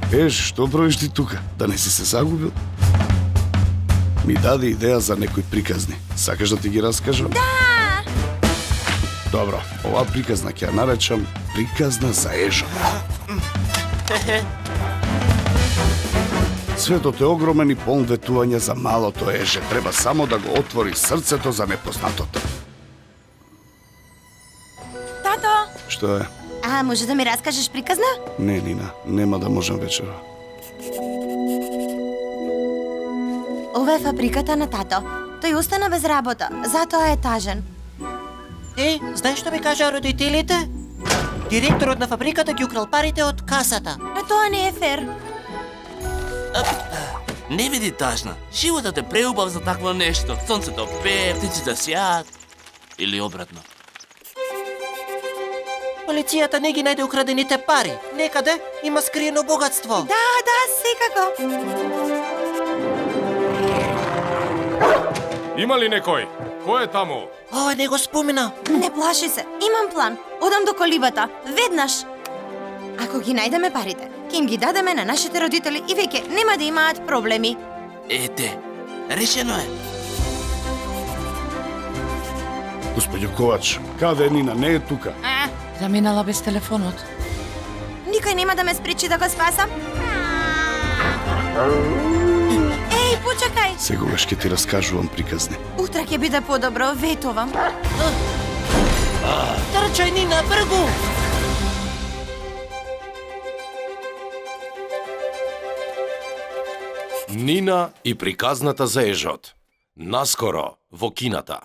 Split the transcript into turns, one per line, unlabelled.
Што правиш ти тука? Да не си се загубил? Ми даде идеја за некои приказни. Сакаш да ти ги раскажам?
Да!
Добро, оваа приказна ќе ја наречам приказна за ежот. Светот е огромен и полн ветување за малото еже. Треба само да го отвори срцето за непознатото.
Тато!
Што е?
Може да ми раскажеш приказна?
Не, Нина, нема да можам вечера.
Ова е фабриката на тато. Тој остана без работа, затоа е тажен.
Знаеш што ми кажа родителите? Директорот на фабриката ги украл парите од касата.
Но тоа не е фер.
Не биди тажна. Животот е преубав за такво нешто. Сонцето пее, птиците сјаат. Или обратно.
Полицијата не ги најде украдените пари. Некаде има скриено богатство.
Да, секако.
Има ли некој? Кој е таму?
Ова не го спомена.
Не плаши се, имам план. Одам до колибата, веднаш. Ако ги најдеме парите, ќе им ги дадеме на нашите родители и веќе нема да имаат проблеми.
Ете, решено е.
Господјо Ковач, каде е Нина? Не е тука.
Заминала без телефонот.
Никој нема да ме спречи да го спасам? Еј, почекај!
Сегогаш ќе ти раскажувам приказни.
Утре ќе биде подобро, ветувам.
Трчај, Нина, бргу!
Нина и приказната за ежот. Наскоро во кината.